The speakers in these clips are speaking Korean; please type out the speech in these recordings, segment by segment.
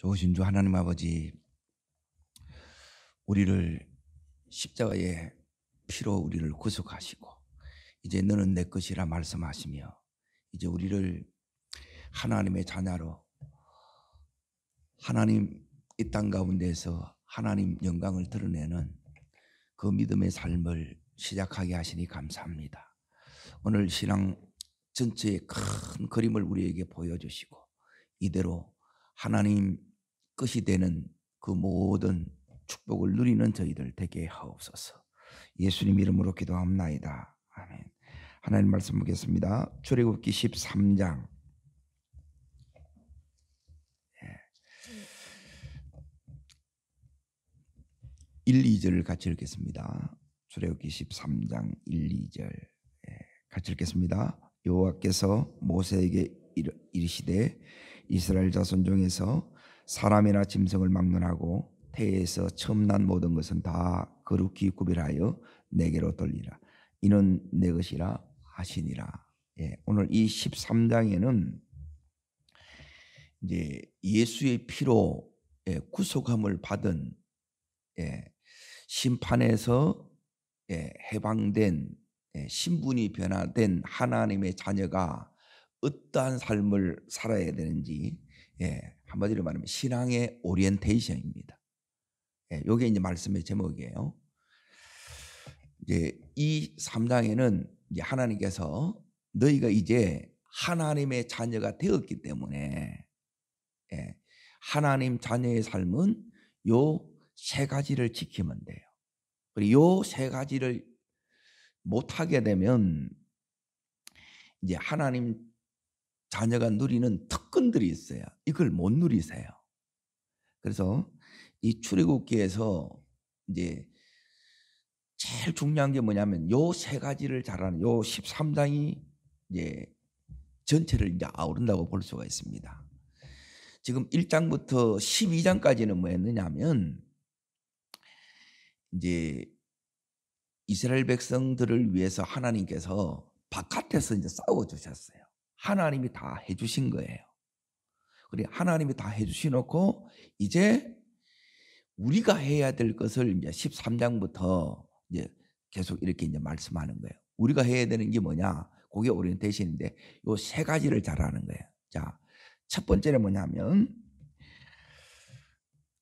좋으신 주 하나님 아버지, 우리를 십자가의 피로 우리를 구속하시고 이제 너는 내 것이라 말씀하시며 이제 우리를 하나님의 자녀로 하나님 이 땅 가운데에서 하나님 영광을 드러내는 그 믿음의 삶을 시작하게 하시니 감사합니다. 오늘 신앙 전체의 큰 그림을 우리에게 보여주시고 이대로 하나님 끝이 되는 그 모든 축복을 누리는 저희들 되게 하옵소서. 예수님 이름으로 기도합나이다. 아멘. 하나님 말씀 보겠습니다. 출애굽기 13장 1, 2절을 같이 읽겠습니다. 출애굽기 13장 1, 2절 같이 읽겠습니다. 여호와께서 모세에게 이르시되 이스라엘 자손 중에서 사람이나 짐승을 막론하고 태에서 처음 난 모든 것은 다 거룩히 구별하여 내게로 돌리라. 이는 내 것이라 하시니라. 오늘 이 13장에는 이제 예수의 피로 구속함을 받은 심판에서 해방된 신분이 변화된 하나님의 자녀가 어떠한 삶을 살아야 되는지 한마디로 말하면 신앙의 오리엔테이션입니다. 이게 이제 말씀의 제목이에요. 이제 이 3장에는 이제 하나님께서 너희가 이제 하나님의 자녀가 되었기 때문에 하나님 자녀의 삶은 요 세 가지를 지키면 돼요. 그리고 요 세 가지를 못하게 되면 이제 하나님 자녀가 누리는 특권들이 있어요. 이걸 못 누리세요. 그래서 이 출애굽기에서 이제 제일 중요한 게 뭐냐면 요 세 가지를 잘하는 요 13장이 이제 전체를 이제 아우른다고 볼 수가 있습니다. 지금 1장부터 12장까지는 뭐였느냐면 이제 이스라엘 백성들을 위해서 하나님께서 바깥에서 이제 싸워 주셨어요. 하나님이 다 해주신 거예요. 그래 하나님이 다 해주시놓고 이제 우리가 해야 될 것을 이제 13장부터 이제 계속 이렇게 이제 말씀하는 거예요. 우리가 해야 되는 게 뭐냐? 그게 오리엔테이션인데 요 세 가지를 잘하는 거예요. 자, 첫 번째는 뭐냐면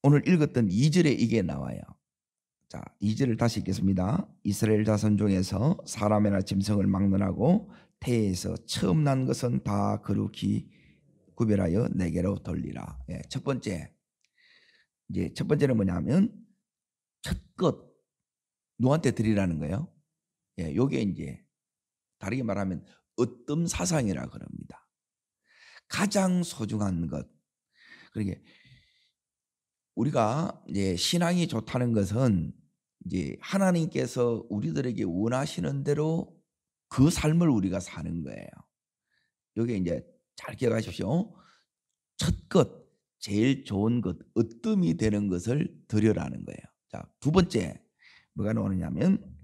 오늘 읽었던 2절에 이게 나와요. 자, 2절을 다시 읽겠습니다. 이스라엘 자손 중에서 사람이나 짐승을 막론하고 태에서 처음 난 것은 다 거룩히 구별하여 내게로 돌리라. 첫 번째, 이제 첫 번째는 뭐냐면 첫 것 누구한테 드리라는 거예요. 요게 이제 다르게 말하면 으뜸 사상이라 그럽니다. 가장 소중한 것. 그러게 우리가 이제 신앙이 좋다는 것은 이제 하나님께서 우리들에게 원하시는 대로 그 삶을 우리가 사는 거예요. 여기 이제 잘 기억하십시오. 첫 것, 제일 좋은 것, 으뜸이 되는 것을 드려라는 거예요. 자, 두 번째 뭐가 나오느냐면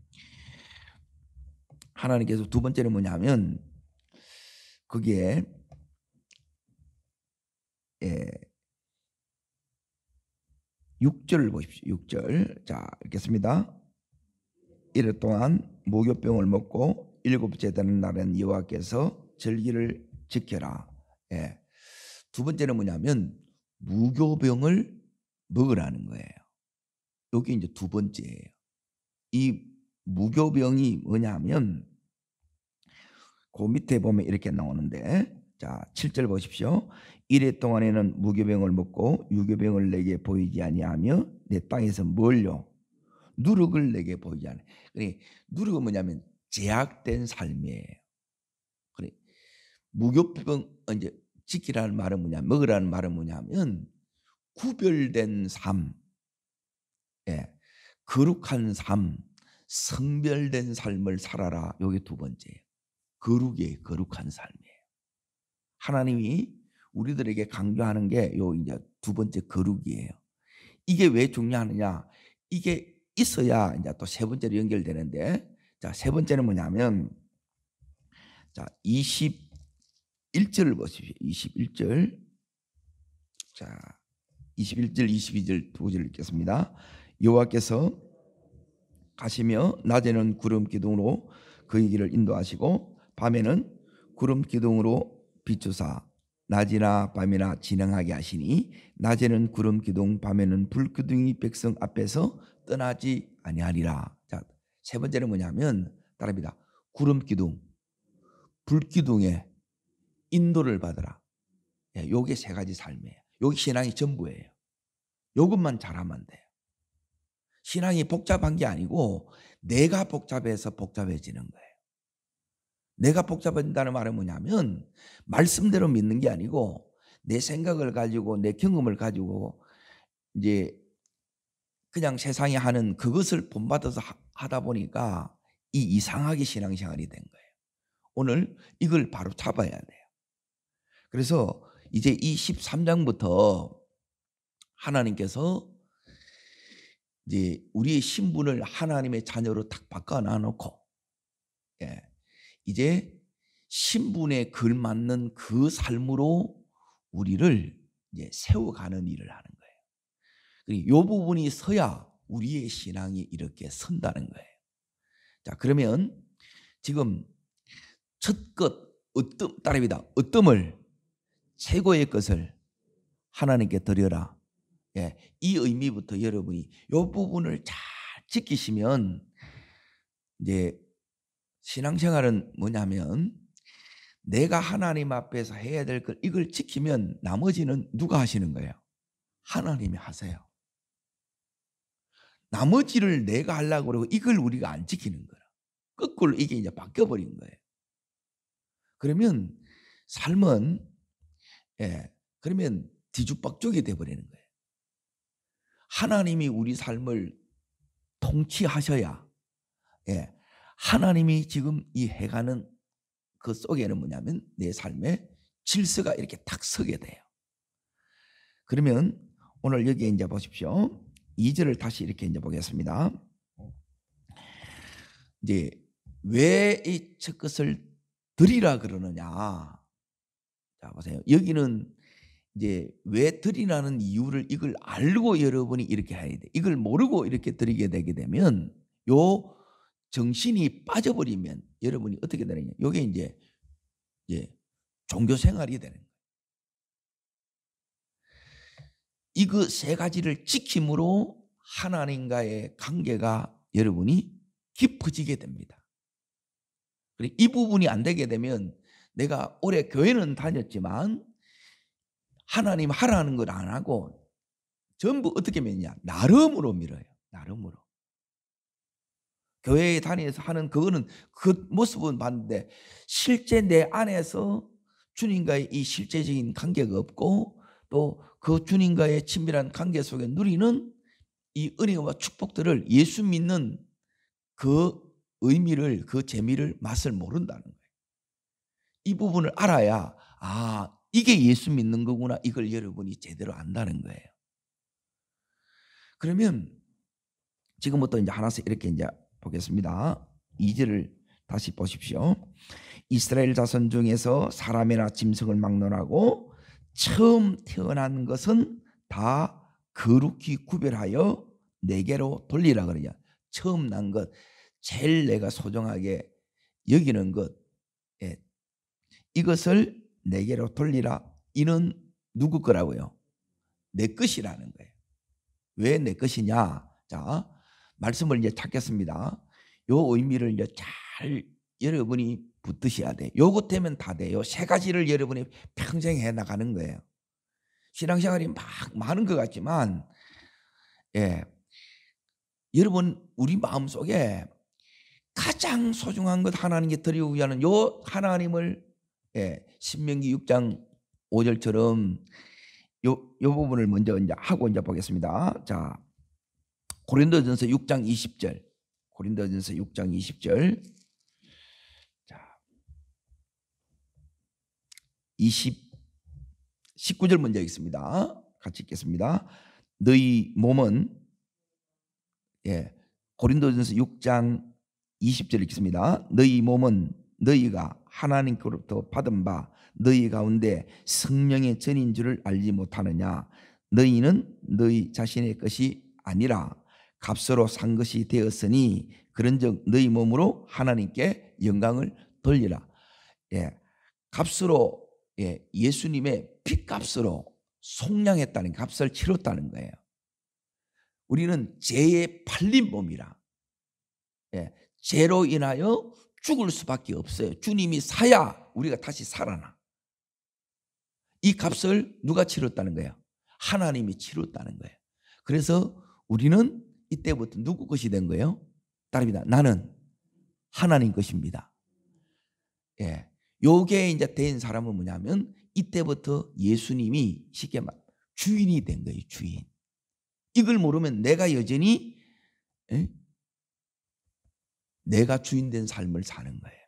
하나님께서 두 번째는 뭐냐면 거기에 6절을 보십시오. 6절. 자, 읽겠습니다. 이럴 동안 무교병을 먹고 일곱째 되는 날엔 여호와께서 절기를 지켜라. 두 번째는 뭐냐면 무교병을 먹으라는 거예요. 여기 이제 두 번째예요. 이 무교병이 뭐냐면 그 밑에 보면 이렇게 나오는데 자 7절 보십시오. 이래 동안에는 무교병을 먹고 유교병을 내게 보이지 아니하며 내 땅에서 멀려 누룩을 내게 보이지 않아요. 그러니까 누룩은 뭐냐면 제약된 삶이에요. 그래 무교병 이제 지키라는 말은 뭐냐, 먹으라는 말은 뭐냐면 구별된 삶, 거룩한 삶, 성별된 삶을 살아라. 이게 두 번째예요. 거룩한 삶이에요. 하나님이 우리들에게 강조하는 게 요 이제 두 번째 거룩이에요. 이게 왜 중요하느냐? 이게 있어야 이제 또 세 번째로 연결되는데, 자, 세 번째는 뭐냐면, 자, 21절을 보십시오. 21절. 자, 21절 22절 두 구절 읽겠습니다. 여호와께서 가시며 낮에는 구름 기둥으로 그의 길을 인도하시고 밤에는 구름 기둥으로 비추사 낮이나 밤이나 진행하게 하시니 낮에는 구름 기둥 밤에는 불 기둥이 백성 앞에서 떠나지 아니하리라. 자, 세 번째는 뭐냐면 따라합니다. 구름 기둥, 불 기둥에 인도를 받으라. 예, 요게 세 가지 삶이에요. 요게 신앙이 전부예요. 요것만 잘하면 돼요. 신앙이 복잡한 게 아니고 내가 복잡해서 복잡해지는 거예요. 내가 복잡해진다는 말은 뭐냐면 말씀대로 믿는 게 아니고 내 생각을 가지고 내 경험을 가지고 이제 그냥 세상이 하는 그것을 본받아서 하다 보니까 이 이상하게 신앙생활이 된 거예요. 오늘 이걸 바로 잡아야 돼요. 그래서 이제 이 13장부터 하나님께서 이제 우리의 신분을 하나님의 자녀로 딱 바꿔 놔놓고, 예, 이제 신분에 걸맞는 그 삶으로 우리를 이제 세워가는 일을 하는 거예요. 이 부분이 서야 우리의 신앙이 이렇게 선다는 거예요. 자, 그러면 지금 첫 것, 따라합니다. 어뜸을, 최고의 것을 하나님께 드려라. 예, 이 의미부터 여러분이 이 부분을 잘 지키시면 이제 신앙생활은 뭐냐면 내가 하나님 앞에서 해야 될 걸 이걸 지키면 나머지는 누가 하시는 거예요? 하나님이 하세요. 나머지를 내가 하려고 그러고 이걸 우리가 안 지키는 거야. 거꾸로 이게 이제 바뀌어버린 거예요. 그러면 삶은, 예, 그러면 뒤죽박죽이 돼버리는 거예요. 하나님이 우리 삶을 통치하셔야, 예, 하나님이 지금 이 해가는 그 속에는 뭐냐면 내 삶의 질서가 이렇게 탁 서게 돼요. 그러면 오늘 여기 이제 보십시오. 2절을 다시 이렇게 이제 보겠습니다. 이제 왜 이 첫 것을 드리라 그러느냐? 자, 보세요. 여기는 이제 왜 드리라는 이유를 이걸 알고 여러분이 이렇게 해야 돼. 이걸 모르고 이렇게 드리게 되게 되면 요 정신이 빠져버리면 여러분이 어떻게 되느냐? 요게 이제 종교 생활이 되는 거예요. 이거 세 가지를 지킴으로 하나님과의 관계가 여러분이 깊어지게 됩니다. 이 부분이 안 되게 되면 내가 올해 교회는 다녔지만 하나님 하라는 걸 안 하고 전부 어떻게 믿냐? 나름으로 밀어요. 나름으로. 교회에 다니면서 하는 그거는 그 모습은 봤는데 실제 내 안에서 주님과의 이 실제적인 관계가 없고 또 그 주님과의 친밀한 관계 속에 누리는 이 은혜와 축복들을 예수 믿는 그 의미를, 그 재미를, 맛을 모른다는 거예요. 이 부분을 알아야 이게 예수 믿는 거구나, 이걸 여러분이 제대로 안다는 거예요. 그러면 지금부터 이제 하나씩 이렇게 이제 보겠습니다. 2절을 다시 보십시오. 이스라엘 자손 중에서 사람이나 짐승을 막론하고 처음 태어난 것은 다 거룩히 구별하여 내게로 돌리라 그러냐. 처음 난 것, 제일 내가 소중하게 여기는 것, 이것을 내게로 돌리라. 이는 누구 거라고요? 내 것이라는 거예요. 왜 내 것이냐? 자, 말씀을 이제 찾겠습니다. 요 의미를 이제 잘 여러분이 붙드셔야 돼. 요것 되면 다 돼요. 세 가지를 여러분이 평생 해 나가는 거예요. 신앙생활이 막 많은 것 같지만, 여러분 우리 마음속에 가장 소중한 것 하나님께 드리고 위하는 요 하나님을, 신명기 6장 5절처럼 요 부분을 먼저 이제 하고 이제 보겠습니다. 자, 고린도전서 6장 20절. 고린도전서 6장 20절. 자, 19절 먼저 읽습니다. 같이 읽겠습니다. 너희 몸은, 고린도전서 6장 20절 읽습니다. 너희 몸은 너희가 하나님께로부터 받은 바 너희 가운데 성령의 전인 줄을 알지 못하느냐? 너희는 너희 자신의 것이 아니라 값으로 산 것이 되었으니 그런즉 너희 몸으로 하나님께 영광을 돌리라. 예, 값으로, 예, 예수님의 핏값으로 속량했다는, 값을 치렀다는 거예요. 우리는 죄에 팔린 몸이라. 예, 죄로 인하여 죽을 수밖에 없어요. 주님이 사야 우리가 다시 살아나. 이 값을 누가 치렀다는 거예요? 하나님이 치렀다는 거예요. 그래서 우리는 이때부터 누구 것이 된 거예요? 따릅니다. 나는 하나님 것입니다. 예, 요게 이제 된 사람은 뭐냐면 이때부터 예수님이 쉽게 말 주인이 된 거예요. 주인. 이걸 모르면 내가 여전히, 예? 내가 주인 된 삶을 사는 거예요.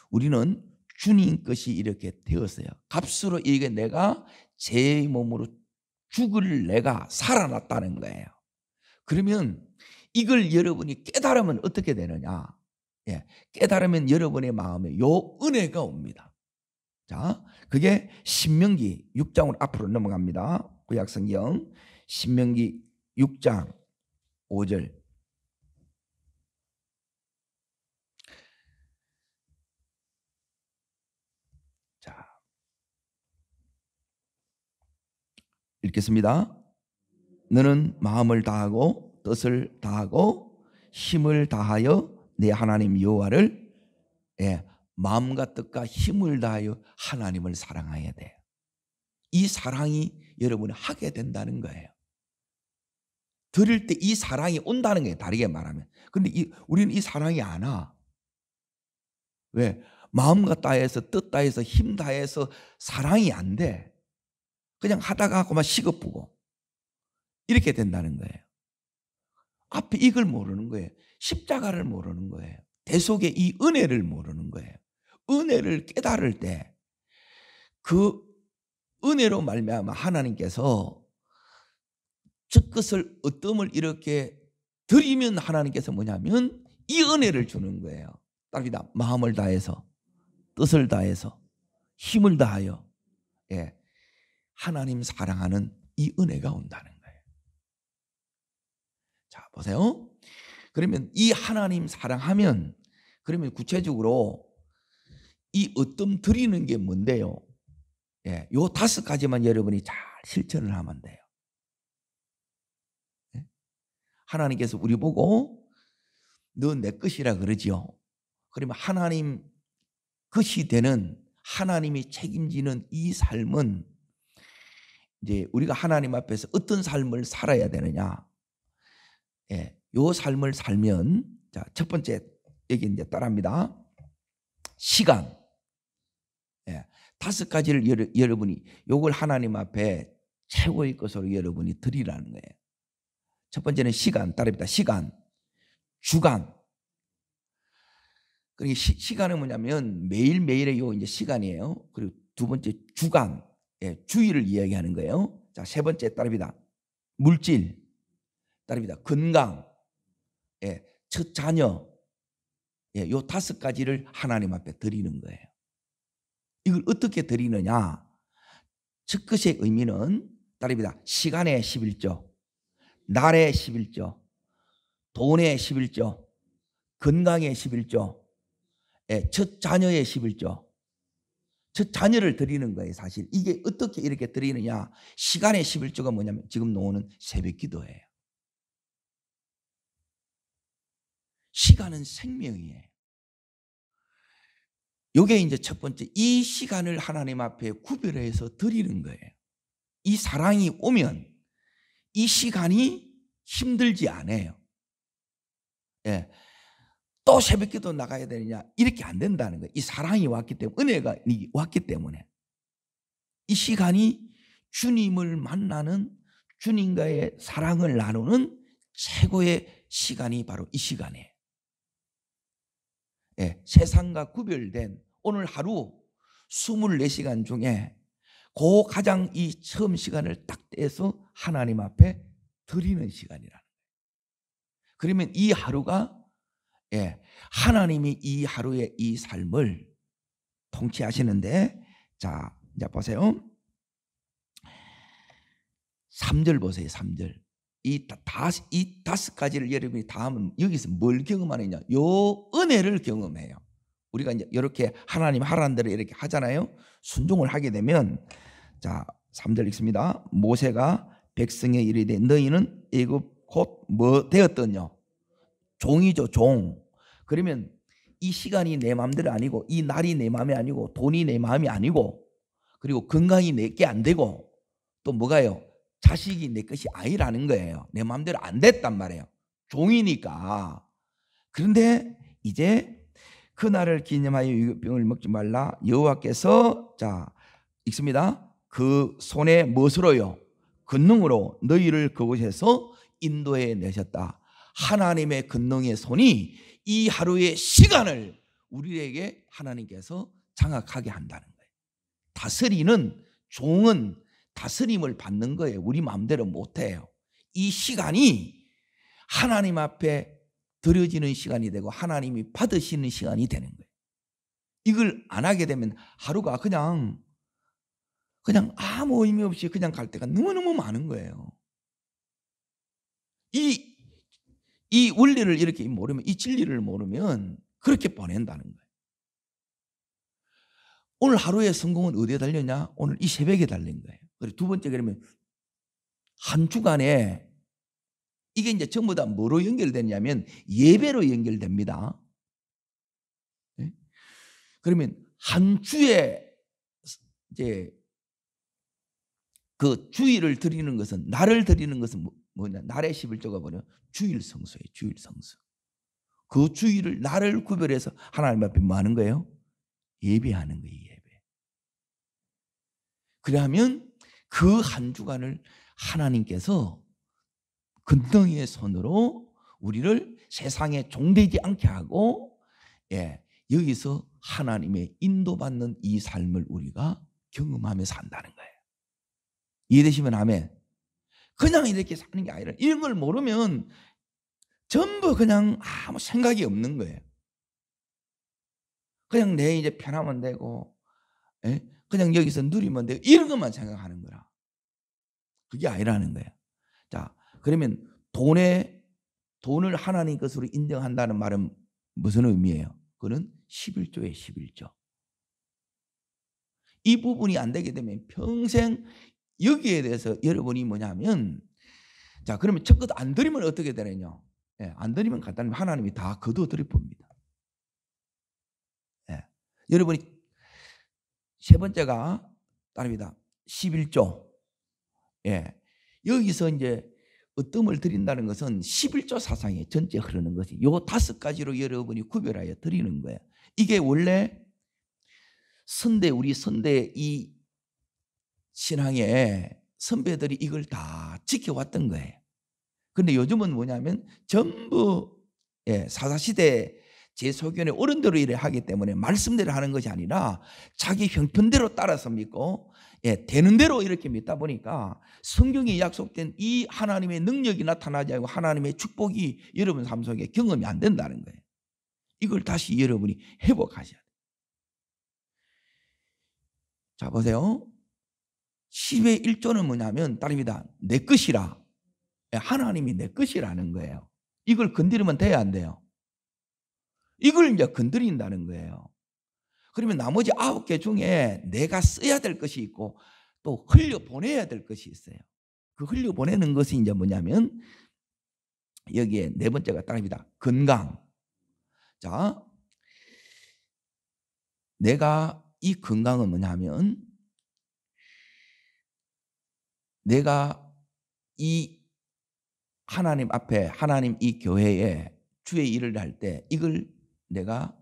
우리는 주님 것이 이렇게 되었어요. 값으로 이게 내가 제 몸으로 죽을 내가 살아났다는 거예요. 그러면 이걸 여러분이 깨달으면 어떻게 되느냐? 예, 깨달으면 여러분의 마음에 요 은혜가 옵니다. 자, 그게 신명기 6장으로 앞으로 넘어갑니다. 구약성경 신명기 6장 5절. 자, 읽겠습니다. 너는 마음을 다하고 뜻을 다하고 힘을 다하여 내 하나님 여호와를, 예, 마음과 뜻과 힘을 다하여 하나님을 사랑해야 돼요. 이 사랑이 여러분이 하게 된다는 거예요. 들을 때 이 사랑이 온다는 거예요. 다르게 말하면. 그런데 우리는 이 사랑이 안 와. 왜? 마음과 다해서 뜻 다해서 힘 다해서 사랑이 안 돼. 그냥 하다가 그만 시급부고 이렇게 된다는 거예요. 앞에 이걸 모르는 거예요. 십자가를 모르는 거예요. 대속의 이 은혜를 모르는 거예요. 은혜를 깨달을 때 그 은혜로 말미암아 하나님께서 저 것을 어떤 이렇게 드리면 하나님께서 뭐냐면 이 은혜를 주는 거예요. 따릅니다. 마음을 다해서 뜻을 다해서 힘을 다하여, 예, 하나님 사랑하는 이 은혜가 온다는 거예요. 자, 보세요. 그러면 이 하나님 사랑하면, 그러면 구체적으로 이 어떤 드리는 게 뭔데요? 예, 요 5가지만 여러분이 잘 실천을 하면 돼요. 예? 하나님께서 우리 보고 너 내 것이라 그러지요. 그러면 하나님 것이 되는, 하나님이 책임지는 이 삶은 이제 우리가 하나님 앞에서 어떤 삶을 살아야 되느냐? 예, 요 삶을 살면, 자, 첫 번째 여기 이제 따라합니다. 시간. 예, 5가지를 여러분이 요걸 하나님 앞에 최고의 것으로 여러분이 드리라는 거예요. 첫 번째는 시간, 따릅니다. 시간, 주간. 그러니까 시간은 뭐냐면 매일매일의 요 이제 시간이에요. 그리고 두 번째 주간, 예, 주의를 이야기하는 거예요. 자, 세 번째 따릅니다. 물질, 따릅니다. 건강, 예, 첫 자녀, 예, 요 5가지를 하나님 앞에 드리는 거예요. 이걸 어떻게 드리느냐? 첫 것의 의미는 따릅니다. 시간의 11조, 날의 11조, 돈의 11조, 건강의 11조, 예, 첫 자녀의 11조. 첫 자녀를 드리는 거예요. 사실 이게 어떻게 이렇게 드리느냐? 시간의 11조가 뭐냐면 지금 놓는 새벽 기도예요. 시간은 생명이에요. 이게 이제 첫 번째, 이 시간을 하나님 앞에 구별해서 드리는 거예요. 이 사랑이 오면 이 시간이 힘들지 않아요. 예. 또 새벽기도 나가야 되느냐? 이렇게 안 된다는 거예요. 이 사랑이 왔기 때문에, 은혜가 왔기 때문에 이 시간이 주님을 만나는, 주님과의 사랑을 나누는 최고의 시간이 바로 이 시간이에요. 예, 세상과 구별된 오늘 하루 24시간 중에 그 가장 이 처음 시간을 딱 떼서 하나님 앞에 드리는 시간이라는 거예요. 그러면 이 하루가, 예, 하나님이 이 하루의 이 삶을 통치하시는데, 자, 이제 보세요. 3절 보세요. 3절. 이 5가지를 여러분이 다 하면 여기서 뭘 경험하느냐? 요 은혜를 경험해요. 우리가 이제 이렇게 하나님 하라는 대로 이렇게 하잖아요. 순종을 하게 되면, 자 3절 읽습니다. 모세가 백성에 이르되 너희는 애굽 곧 뭐 되었더냐? 종이죠, 종. 그러면 이 시간이 내 마음대로 아니고, 이 날이 내 마음이 아니고, 돈이 내 마음이 아니고, 그리고 건강이 내게 안 되고, 또 뭐가요? 자식이 내 것이 아니라는 거예요. 내 마음대로 안 됐단 말이에요. 종이니까. 그런데 이제 그날을 기념하여 유교병을 먹지 말라. 여호와께서, 자 읽습니다. 그 손에 무엇으로요? 권능으로 너희를 그곳에서 인도해 내셨다. 하나님의 권능의 손이 이 하루의 시간을 우리에게 하나님께서 장악하게 한다는 거예요. 다스리는 종은 다스림을 받는 거예요. 우리 마음대로 못해요. 이 시간이 하나님 앞에 드려지는 시간이 되고 하나님이 받으시는 시간이 되는 거예요. 이걸 안 하게 되면 하루가 그냥 아무 의미 없이 그냥 갈 때가 너무너무 많은 거예요. 이 원리를 이렇게 모르면, 이 진리를 모르면 그렇게 보낸다는 거예요. 오늘 하루의 성공은 어디에 달렸냐? 오늘 이 새벽에 달린 거예요. 그리고 두 번째, 그러면 한 주간에 이게 이제 전부 다 뭐로 연결되냐면 예배로 연결됩니다. 네? 그러면 한 주에 이제 그 주일을 드리는 것은, 날을 드리는 것은 뭐냐? 날의 11조가 뭐냐? 주일 성수예요. 주일 성수. 그 주일을, 날을 구별해서 하나님 앞에 뭐 하는 거예요? 예배하는 거예요. 예배. 그러면 그 한 주간을 하나님께서 권능의 손으로 우리를 세상에 종되지 않게 하고, 여기서 하나님의 인도받는 이 삶을 우리가 경험하며 산다는 거예요. 이해되시면 아멘. 그냥 이렇게 사는 게 아니라, 이런 걸 모르면 전부 그냥 아무 생각이 없는 거예요. 그냥 내 이제 편하면 되고, 그냥 여기서 누리면 되고, 이런 것만 생각하는 거라. 그게 아니라는 거예요. 자, 그러면 돈을 하나님 것으로 인정한다는 말은 무슨 의미예요? 그건 11조예요. 11조. 이 부분이 안 되게 되면 평생 여기에 대해서 여러분이 뭐냐면, 자 그러면 첫것 안 드리면 어떻게 되느냐? 안 드리면 간단히 하나님이 다 거둬들여 봅니다. 여러분이 세 번째가 다릅니다. 11조. 여기서 이제 어뜸을 드린다는 것은 11조 사상에 전체 흐르는 것이 요 5가지로 여러분이 구별하여 드리는 거예요. 이게 원래 우리 선대 이 신앙의 선배들이 이걸 다 지켜왔던 거예요. 그런데 요즘은 뭐냐면 전부 사사시대 제소견의 어른대로 일을 하기 때문에 말씀대로 하는 것이 아니라 자기 형편대로 따라서 믿고 되는 대로 이렇게 믿다 보니까 성경에 약속된 이 하나님의 능력이 나타나지 않고 하나님의 축복이 여러분 삶 속에 경험이 안 된다는 거예요. 이걸 다시 여러분이 회복하셔야 돼요. 자 보세요. 10의 1조는 뭐냐면 다릅니다. 내 것이라. 하나님이 내 것이라는 거예요. 이걸 건드리면 돼야 안 돼요? 이걸 이제 건드린다는 거예요. 그러면 나머지 9개 중에 내가 써야 될 것이 있고 또 흘려보내야 될 것이 있어요. 그 흘려보내는 것이 이제 뭐냐면 여기에 네 번째가 따릅니다. 건강. 자, 내가 이 건강은 뭐냐면 내가 이 하나님 앞에, 하나님 이 교회에 주의 일을 할 때 이걸 내가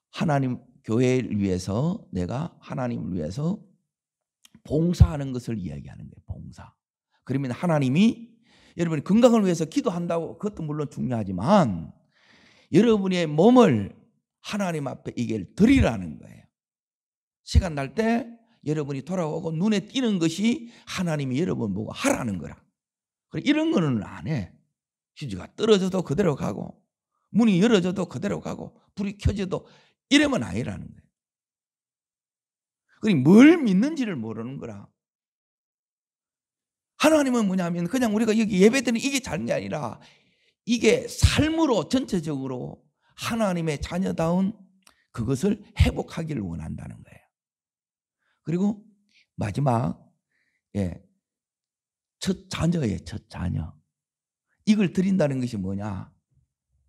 하나님 교회를 위해서, 내가 하나님을 위해서 봉사하는 것을 이야기하는 거예요. 봉사. 그러면 하나님이 여러분이 건강을 위해서 기도한다고, 그것도 물론 중요하지만 여러분의 몸을 하나님 앞에 이게 드리라는 거예요. 시간 날 때 여러분이 돌아오고 눈에 띄는 것이 하나님이 여러분 보고 하라는 거라. 이런 거는 안 해. 휴지가 떨어져도 그대로 가고 문이 열어져도 그대로 가고 불이 켜져도 이러면 아니라는 거예요. 그러니 뭘 믿는지를 모르는 거라. 하나님은 뭐냐면 그냥 우리가 여기 예배드리는 이게 자는 게 아니라 이게 삶으로 전체적으로 하나님의 자녀다운 그것을 회복하기를 원한다는 거예요. 그리고 마지막 첫 자녀예요. 첫 자녀. 이걸 드린다는 것이 뭐냐?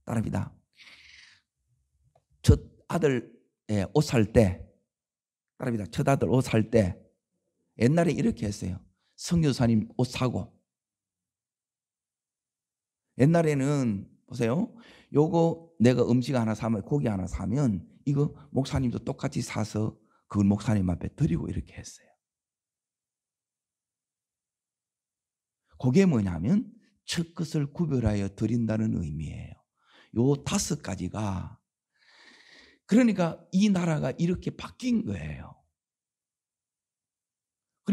따릅니다. 첫 아들 옷 살 때, 따릅니다. 첫 아들 옷 살 때 옛날에 이렇게 했어요. 선교사님 옷 사고. 옛날에는 보세요. 요거 내가 음식 하나 사면, 고기 하나 사면 이거 목사님도 똑같이 사서 그걸 목사님 앞에 드리고 이렇게 했어요. 그게 뭐냐면 첫 것을 구별하여 드린다는 의미예요. 요 5가지가, 그러니까 이 나라가 이렇게 바뀐 거예요.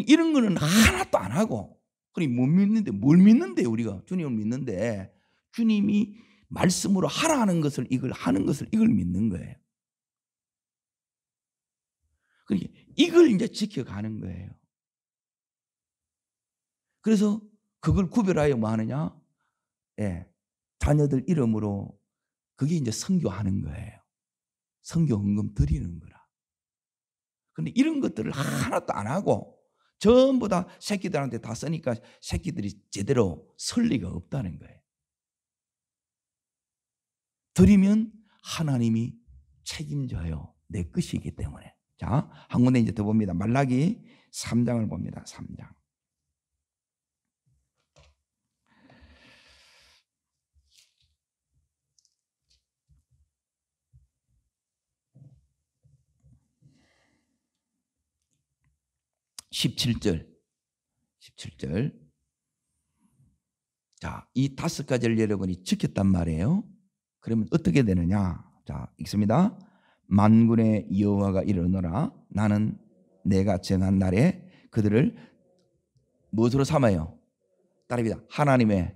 이런 거는 하나도 안 하고, 못 믿는데, 뭘 믿는데, 우리가 주님을 믿는데, 주님이 말씀으로 하라는 것을, 이걸 하는 것을, 이걸 믿는 거예요. 이걸 이제 지켜가는 거예요. 그래서 그걸 구별하여 뭐 하느냐? 자녀들 이름으로 그게 이제 선교하는 거예요. 선교 헌금 드리는 거라. 그런데 이런 것들을 하나도 안 하고 전부 다 새끼들한테 다 쓰니까 새끼들이 제대로 설 리가 없다는 거예요. 드리면 하나님이 책임져요. 내 것이기 때문에. 자, 한 군데 이제 더 봅니다. 말라기 3장을 봅니다. 3장. 17절. 자, 이 5가지를 여러분이 지켰단 말이에요. 그러면 어떻게 되느냐? 자, 읽습니다. 만군의 여호와가 이르노라. 나는 내가 정한 날에 그들을 무엇으로 삼아요? 따릅니다. 하나님의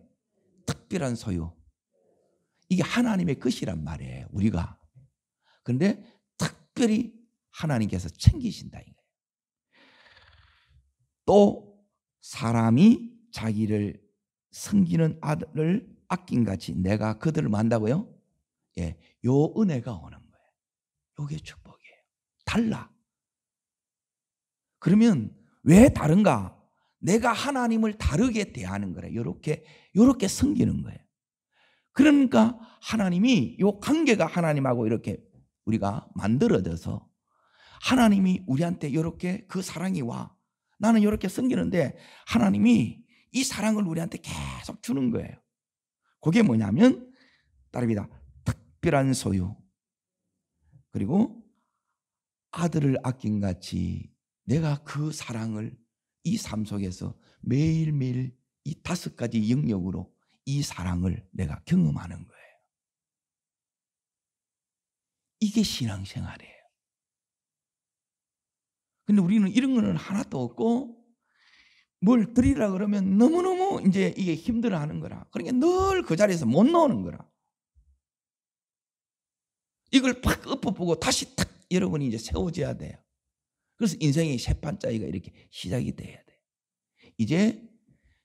특별한 소유. 이게 하나님의 것이란 말이에요. 우리가. 그런데 특별히 하나님께서 챙기신다 이거예요. 또 사람이 자기를 섬기는 아들을 아낀 같이 내가 그들을 만다고요? 요 은혜가 오는 거예요. 요게 축복이에요. 달라. 그러면 왜 다른가? 내가 하나님을 다르게 대하는 거래. 요렇게 섬기는 거예요. 그러니까 하나님이 요 관계가 하나님하고 이렇게 우리가 만들어져서 하나님이 우리한테 이렇게 그 사랑이 와. 나는 이렇게 섬기는데 하나님이 이 사랑을 우리한테 계속 주는 거예요. 그게 뭐냐면 따릅니다. 특별한 소유. 그리고 아들을 아낀 같이 내가 그 사랑을 이 삶 속에서 매일매일 이 5가지 영역으로 이 사랑을 내가 경험하는 거예요. 이게 신앙생활이에요. 근데 우리는 이런 거는 하나도 없고 뭘 드리라 그러면 너무너무 이제 이게 힘들어 하는 거라. 그러니까 늘 그 자리에서 못 나오는 거라. 이걸 팍 엎어보고 다시 탁 여러분이 이제 세워져야 돼요. 그래서 인생의 세판짜기가 이렇게 시작이 돼야 돼요. 이제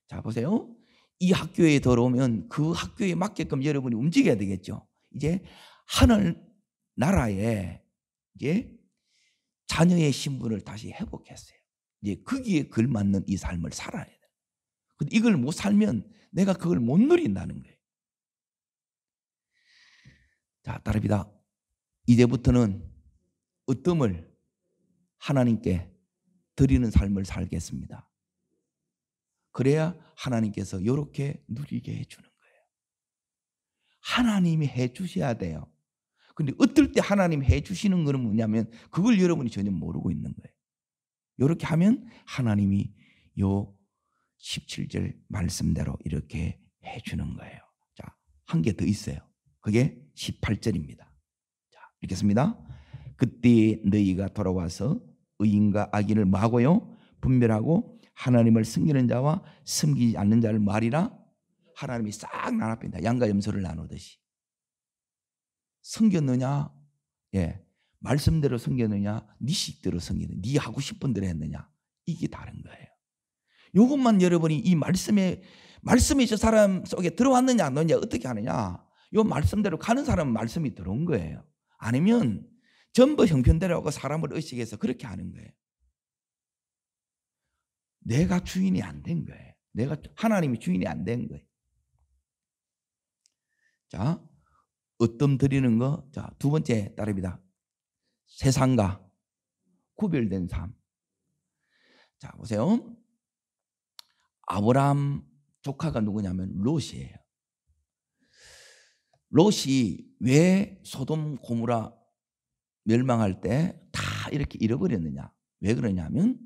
자 보세요. 이 학교에 들어오면 그 학교에 맞게끔 여러분이 움직여야 되겠죠. 이제 하늘 나라에 이제 자녀의 신분을 다시 회복했어요. 이제 거기에 걸맞는 이 삶을 살아야 돼요. 근데 이걸 못 살면 내가 그걸 못 누린다는 거예요. 자, 따릅니다. 이제부터는 어뜸을 하나님께 드리는 삶을 살겠습니다. 그래야 하나님께서 이렇게 누리게 해주는 거예요. 하나님이 해주셔야 돼요. 근데 어떨 때 하나님이 해주시는 것은 뭐냐면 그걸 여러분이 전혀 모르고 있는 거예요. 이렇게 하면 하나님이 요 17절 말씀대로 이렇게 해주는 거예요. 자, 한 개 더 있어요. 그게 18절입니다. 자, 읽겠습니다. 그때 너희가 돌아와서 의인과 악인을 뭐하고요? 분별하고 하나님을 섬기는 자와 섬기지 않는 자를 말이라. 하나님이 싹 나눠줍니다. 양과 염소를 나누듯이. 섬겼느냐? 말씀대로 섬겼느냐? 네 식대로 섬겼느냐? 네 하고 싶은 대로 했느냐? 이게 다른 거예요. 이것만 여러분이 이 말씀이 저 사람 속에 들어왔느냐 안 들어왔느냐 어떻게 하느냐, 이 말씀대로 가는 사람은 말씀이 들어온 거예요. 아니면 전부 형편대로 하고 사람을 의식해서 그렇게 하는 거예요. 내가 주인이 안 된 거예요. 하나님이 주인이 안 된 거예요. 자, 어떤 드리는 거? 자, 두 번째 따릅니다. 세상과 구별된 삶. 자, 보세요. 아브라함 조카가 누구냐면 롯이에요. 롯이 왜 소돔 고모라 멸망할 때 다 이렇게 잃어버렸느냐? 왜 그러냐면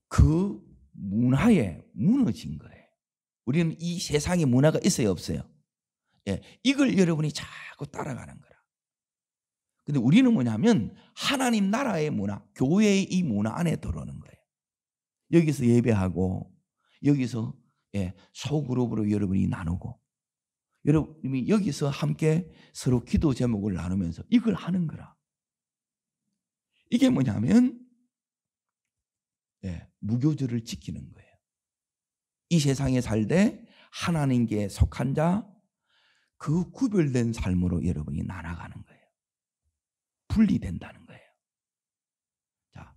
그 문화에 무너진 거예요. 우리는 이 세상에 문화가 있어요, 없어요? 예, 이걸 여러분이 자꾸 따라가는 거라. 근데 우리는 뭐냐면 하나님 나라의 문화, 교회의 이 문화 안에 들어오는 거예요. 여기서 예배하고 여기서 소그룹으로 여러분이 나누고 여러분이 여기서 함께 서로 기도 제목을 나누면서 이걸 하는 거라. 이게 뭐냐면 무교절을 지키는 거예요. 이 세상에 살되 하나님께 속한 자, 그 구별된 삶으로 여러분이 나아가는 거예요. 분리된다는 거예요. 자,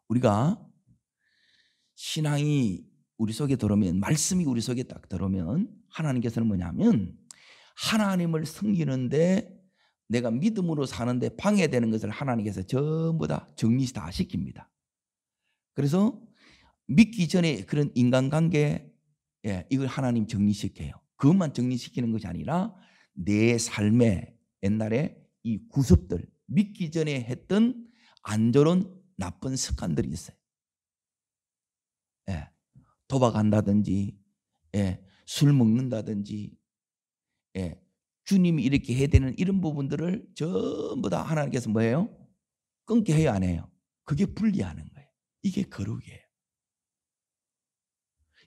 우리가 신앙이 우리 속에 들어오면, 말씀이 우리 속에 딱 들어오면 하나님께서는 뭐냐면 하나님을 섬기는데 내가 믿음으로 사는데 방해되는 것을 하나님께서 전부 다 정리 다 시킵니다. 그래서 믿기 전에 그런 인간관계, 이걸 하나님 정리시켜요. 그것만 정리시키는 것이 아니라 내 삶에 옛날에 이 구습들, 믿기 전에 했던 안 좋은 나쁜 습관들이 있어요. 도박한다든지, 술 먹는다든지, 주님이 이렇게 해야 되는 이런 부분들을 전부 다 하나님께서 뭐예요? 끊게 해야 안 해요? 그게 분리하는 거예요. 이게 거룩이에요.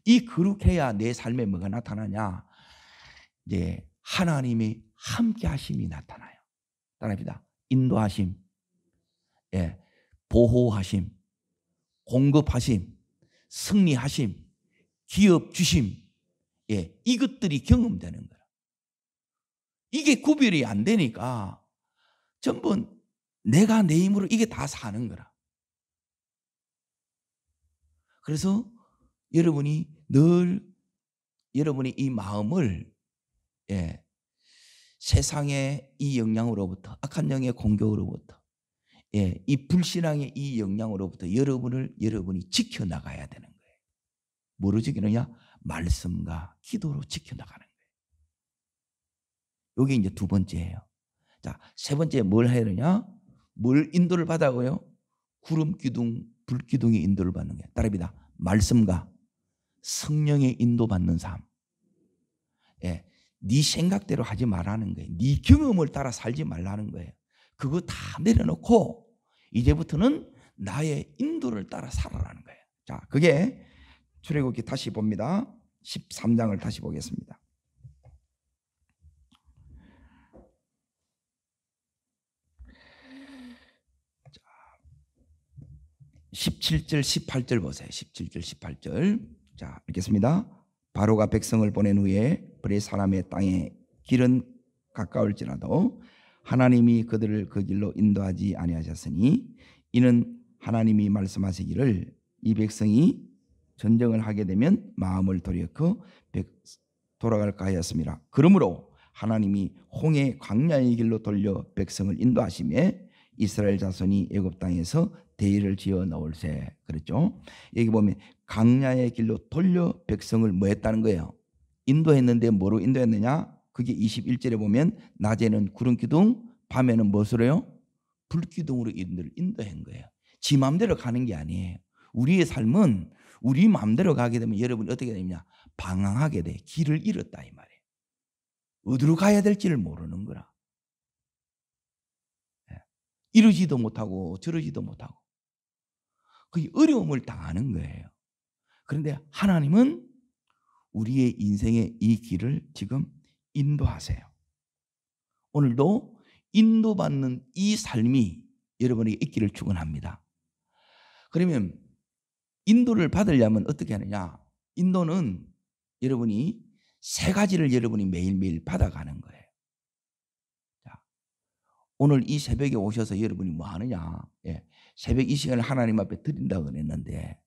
이 거룩해야 내 삶에 뭐가 나타나냐? 이제 하나님의 함께 하심이 나타나요. 따라합니다. 인도하심, 보호하심, 공급하심, 승리하심, 기업 주심, 이것들이 경험되는 거예요. 이게 구별이 안 되니까 전부 내가 내 힘으로 이게 다 사는 거라. 그래서 여러분이 늘 여러분이 이 마음을 세상의 이 영향으로부터, 악한 영의 공격으로부터, 이 불신앙의 이 영향으로부터 여러분이 지켜나가야 되는 거예요. 뭐로 지키느냐? 말씀과 기도로 지켜나가는 거예요. 이게 이제 두 번째예요. 자, 세 번째 뭘 해야 되냐? 뭘 인도를 받아고요? 구름 기둥, 불 기둥의 인도를 받는 거예요. 따라합니다. 말씀과 성령의 인도받는 삶. 네 생각대로 하지 말라는 거예요. 네 경험을 따라 살지 말라는 거예요. 그거 다 내려놓고 이제부터는 나의 인도를 따라 살아라는 거예요. 자, 그게 출애굽기 다시 봅니다. 13장을 다시 보겠습니다. 17절 18절 보세요. 17절 18절. 자, 읽겠습니다. 바로가 백성을 보낸 후에 브레 사람의 땅에 길은 가까울지라도 하나님이 그들을 그 길로 인도하지 아니하셨으니 이는 하나님이 말씀하시기를 이 백성이 전쟁을 하게 되면 마음을 돌이켜 돌아갈까 하였습니다. 그러므로 하나님이 홍해 광야의 길로 돌려 백성을 인도하시매 이스라엘 자손이 애굽 땅에서 대의를 지어 넣을세. 그랬죠. 여기 보면 광야의 길로 돌려 백성을 뭐 했다는 거예요? 인도했는데 뭐로 인도했느냐? 그게 21절에 보면 낮에는 구름 기둥, 밤에는 무엇으로요? 불 기둥으로 인도한 거예요. 지 마음대로 가는 게 아니에요. 우리의 삶은 우리 마음대로 가게 되면 여러분이 어떻게 되느냐? 방황하게 돼. 길을 잃었다 이 말이에요. 어디로 가야 될지를 모르는 거라. 이러지도 못하고 저러지도 못하고 그 어려움을 당하는 거예요. 그런데 하나님은 우리의 인생의 이 길을 지금 인도하세요. 오늘도 인도받는 이 삶이 여러분에게 있기를 축원합니다. 그러면 인도를 받으려면 어떻게 하느냐? 인도는 여러분이 세 가지를 여러분이 매일매일 받아가는 거예요. 자, 오늘 이 새벽에 오셔서 여러분이 뭐 하느냐? 예, 새벽 이 시간을 하나님 앞에 드린다고 그랬는데,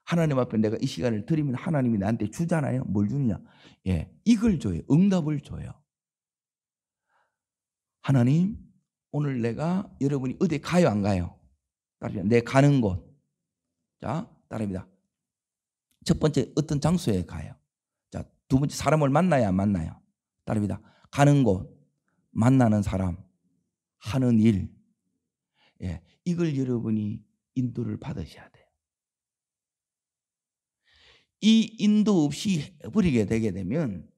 하나님 앞에 내가 이 시간을 드리면 하나님이 나한테 주잖아요. 뭘 주느냐? 예, 이걸 줘요. 응답을 줘요. 하나님, 오늘 내가 여러분이 어디 가요, 안 가요? 따라합니다. 내 가는 곳. 자, 따라합니다. 첫 번째, 어떤 장소에 가요. 자, 두 번째, 사람을 만나야 안 만나요? 따라합니다. 가는 곳, 만나는 사람, 하는 일. 예, 이걸 여러분이 인도를 받으셔야 돼요. 이 인도 없이 해버리게 되게 되면,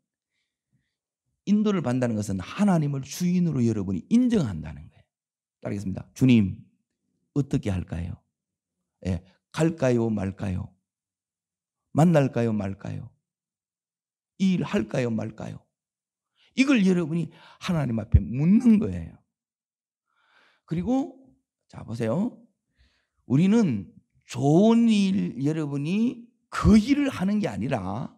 인도를 받는다는 것은 하나님을 주인으로 여러분이 인정한다는 거예요. 따르겠습니다. 주님, 어떻게 할까요? 예, 갈까요, 말까요? 만날까요, 말까요? 이 일 할까요, 말까요? 이걸 여러분이 하나님 앞에 묻는 거예요. 그리고 자 보세요. 우리는 좋은 일, 여러분이 그 일을 하는 게 아니라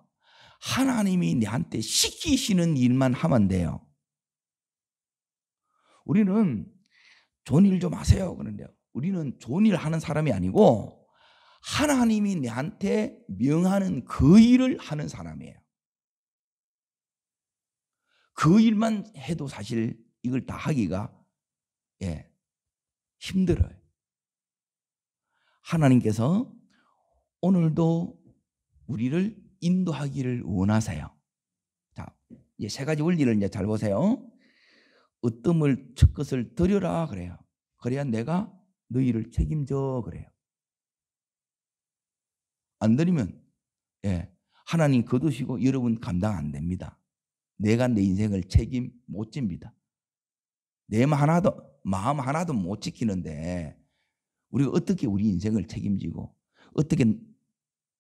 하나님이 내한테 시키시는 일만 하면 돼요. 우리는 좋은 일 좀 하세요 그런데요, 우리는 좋은 일 하는 사람이 아니고 하나님이 내한테 명하는 그 일을 하는 사람이에요. 그 일만 해도 사실 이걸 다 하기가 힘들어요. 하나님께서 오늘도 우리를 인도하기를 원하세요. 자, 이제 세 가지 원리를 이제 잘 보세요. 어뜸을 첫 것을 드려라 그래요. 그래야 내가 너희를 책임져 그래요. 안 드리면 하나님 거두시고 여러분 감당 안 됩니다. 내가 내 인생을 책임 못 집니다. 내 마음 하나도 못 지키는데 우리가 어떻게 우리 인생을 책임지고 어떻게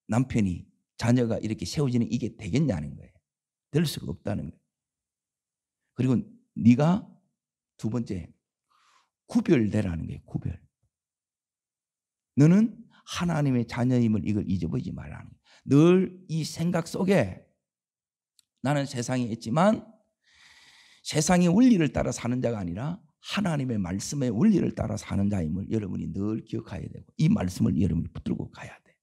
남편이 자녀가 이렇게 세워지는 이게 되겠냐는 거예요. 될 수가 없다는 거예요. 그리고 네가 두 번째 구별되라는 거예요. 구별. 너는 하나님의 자녀임을 이걸 잊어버리지 말라는 거예요. 늘 이 생각 속에 나는 세상에 있지만 세상의 원리를 따라 사는 자가 아니라 하나님의 말씀의 원리를 따라 사는 자임을 여러분이 늘 기억해야 되고 이 말씀을 여러분이 붙들고 가야 돼.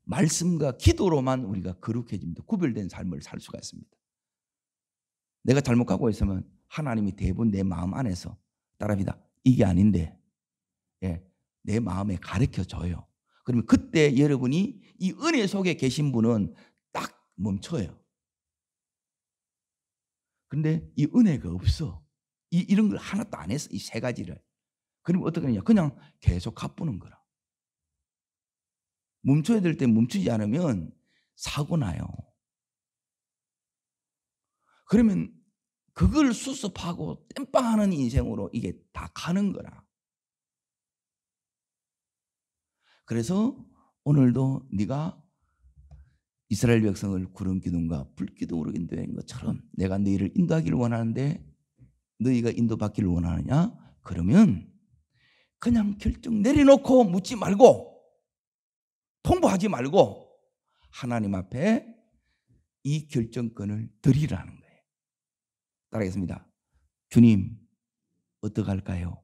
말씀과 기도로만 우리가 거룩해집니다. 구별된 삶을 살 수가 있습니다. 내가 잘못 가고 있으면 하나님이 대부분 내 마음 안에서 따라합니다. 이게 아닌데 내 마음에 가르쳐줘요. 그러면 그때 여러분이 이 은혜 속에 계신 분은 딱 멈춰요. 그런데 이 은혜가 없어. 이런 걸 하나도 안 했어. 이 세 가지를. 그러면 어떻게 하냐? 그냥 계속 가쁘는 거라. 멈춰야 될 때 멈추지 않으면 사고 나요. 그러면 그걸 수습하고 땜빵하는 인생으로 이게 다 가는 거라. 그래서 오늘도 네가 이스라엘 백성을 구름 기둥과 불 기둥으로 인도한 것처럼 내가 너희를 인도하기를 원하는데 너희가 인도받기를 원하느냐? 그러면 그냥 결정 내려놓고 묻지 말고 통보하지 말고 하나님 앞에 이 결정권을 드리라는 거예요. 따라하겠습니다. 주님, 어떡할까요?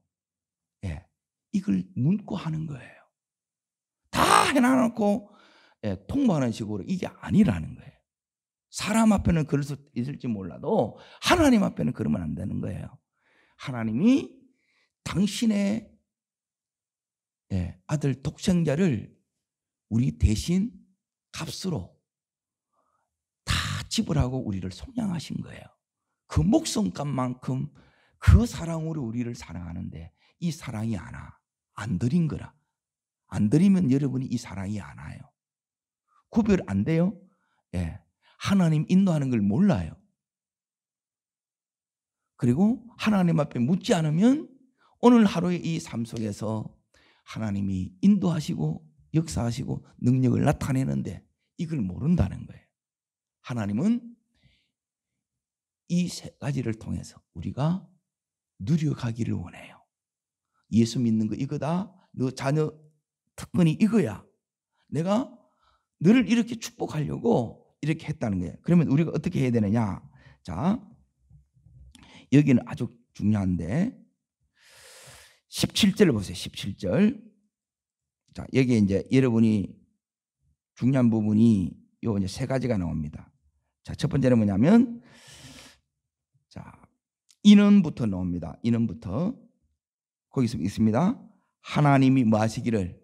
이걸 묻고 하는 거예요. 다 해놔놓고 통보하는 식으로 이게 아니라는 거예요. 사람 앞에는 그럴 수 있을지 몰라도 하나님 앞에는 그러면 안 되는 거예요. 하나님이 당신의 아들 독생자를 우리 대신 값으로 다 지불하고 우리를 속량하신 거예요. 그 목숨값만큼 그 사랑으로 우리를 사랑하는데 이 사랑이 안 드린 거라. 안 드리면 여러분이 이 사랑이 안 와요. 구별 안 돼요? 하나님 인도하는 걸 몰라요. 그리고 하나님 앞에 묻지 않으면 오늘 하루의 이 삶 속에서 하나님이 인도하시고 역사하시고 능력을 나타내는데 이걸 모른다는 거예요. 하나님은 이 세 가지를 통해서 우리가 누려가기를 원해요. 예수 믿는 거 이거다. 너 자녀 특권이 이거야. 내가 너를 이렇게 축복하려고 이렇게 했다는 거예요. 그러면 우리가 어떻게 해야 되느냐? 자, 여기는 아주 중요한데 17절 보세요. 17절. 자, 여기 이제 여러분이 중요한 부분이 요 이제 세 가지가 나옵니다. 자, 첫 번째는 뭐냐면, 자, 인원부터 나옵니다. 인원부터. 거기서 있습니다. 하나님이 뭐 하시기를,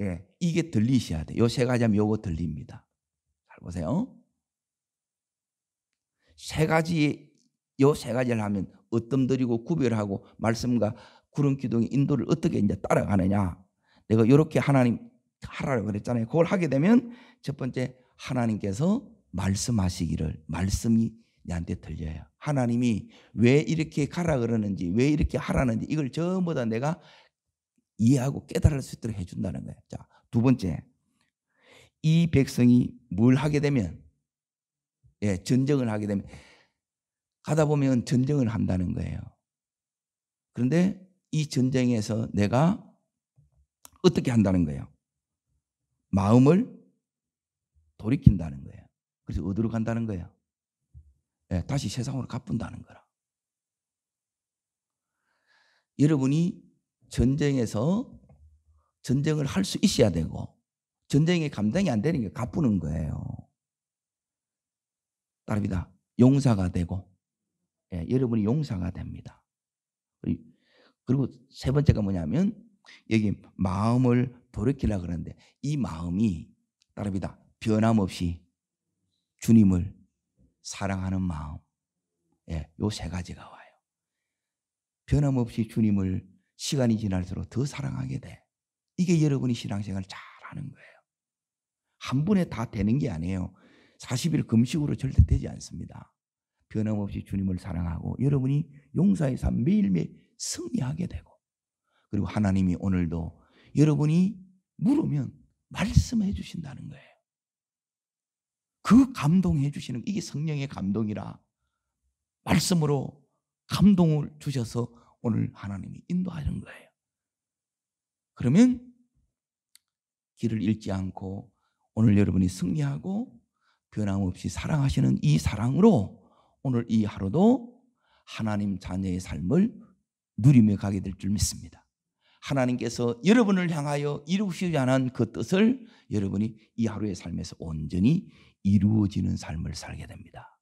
예, 이게 들리셔야 돼. 요 세 가지 하면 요거 들립니다. 잘 보세요. 세 가지, 요 세 가지를 하면 어뜸들이고 구별하고 말씀과 구름 기둥의 인도를 어떻게 이제 따라가느냐. 내가 요렇게 하나님 하라고 그랬잖아요. 그걸 하게 되면 첫 번째, 하나님께서 말씀하시기를, 말씀이 내한테 들려요. 하나님이 왜 이렇게 가라 그러는지, 왜 이렇게 하라는지 이걸 전부 다 내가 이해하고 깨달을 수 있도록 해준다는 거예요. 자, 두 번째, 이 백성이 뭘 하게 되면, 예, 전쟁을 하게 되면, 가다 보면 전쟁을 한다는 거예요. 그런데 이 전쟁에서 내가 어떻게 한다는 거예요? 마음을 돌이킨다는 거예요. 그래서 어디로 간다는 거예요? 예, 다시 세상으로 가뿐다는 거라. 여러분이 전쟁에서 전쟁을 할 수 있어야 되고, 전쟁에 감당이 안 되는 게 가쁘는 거예요. 따릅니다. 용사가 되고, 예, 여러분이 용사가 됩니다. 그리고 세 번째가 뭐냐면, 여기 마음을 돌이키려고 그러는데, 이 마음이 따릅니다. 변함없이 주님을 사랑하는 마음. 예, 요 세 가지가 와요. 변함없이 주님을 시간이 지날수록 더 사랑하게 돼. 이게 여러분이 신앙생활 잘하는 거예요. 한 번에 다 되는 게 아니에요. 40일 금식으로 절대 되지 않습니다. 변함없이 주님을 사랑하고 여러분이 용사의 삶 매일매일 승리하게 되고, 그리고 하나님이 오늘도 여러분이 물으면 말씀해 주신다는 거예요. 그 감동해 주시는, 이게 성령의 감동이라, 말씀으로 감동을 주셔서 오늘 하나님이 인도하는 거예요. 그러면 길을 잃지 않고 오늘 여러분이 승리하고 변함없이 사랑하시는 이 사랑으로 오늘 이 하루도 하나님 자녀의 삶을 누리며 가게 될 줄 믿습니다. 하나님께서 여러분을 향하여 이루시지 않은 그 뜻을 여러분이 이 하루의 삶에서 온전히 이루어지는 삶을 살게 됩니다.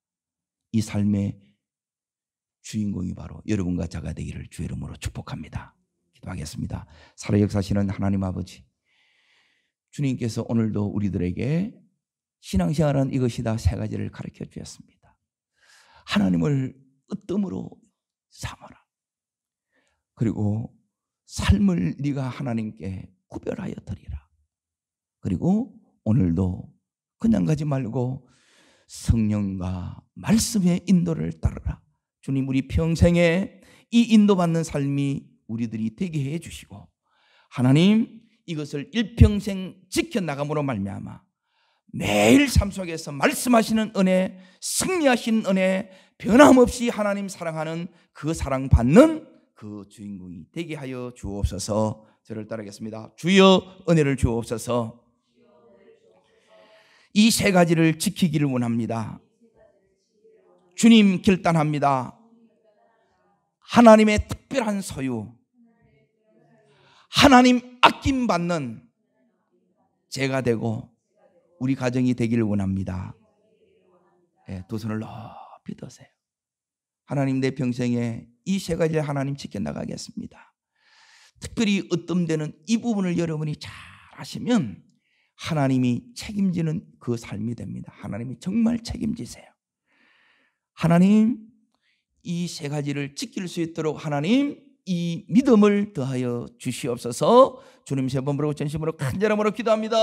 이 삶의 주인공이 바로 여러분과 제가 되기를 주의 이름으로 축복합니다. 기도하겠습니다. 살아 역사하시는 하나님 아버지, 주님께서 오늘도 우리들에게 신앙생활은 이것이다 세 가지를 가르쳐 주셨습니다. 하나님을 으뜸으로 삼아라. 그리고 삶을 네가 하나님께 구별하여 드리라. 그리고 오늘도 그냥 가지 말고 성령과 말씀의 인도를 따르라. 주님, 우리 평생에 이 인도받는 삶이 우리들이 되게 해 주시고, 하나님 이것을 일평생 지켜나감으로 말미암아 매일 삶 속에서 말씀하시는 은혜, 승리하신 은혜, 변함없이 하나님 사랑하는 그 사랑받는 그 주인공이 되게 하여 주옵소서. 저를 따르겠습니다. 주여 은혜를 주옵소서. 이 세 가지를 지키기를 원합니다. 주님 결단합니다. 하나님의 특별한 소유, 하나님 아낌받는 제가 되고 우리 가정이 되기를 원합니다. 네, 두 손을 높이 드세요. 하나님, 내 평생에 이 세 가지를 하나님 지켜나가겠습니다. 특별히 으뜸되는 이 부분을 여러분이 잘 하시면 하나님이 책임지는 그 삶이 됩니다. 하나님이 정말 책임지세요. 하나님, 이 세 가지를 지킬 수 있도록 하나님 이 믿음을 더하여 주시옵소서. 주님 세 번 부르고 전심으로 간절함으로 기도합니다.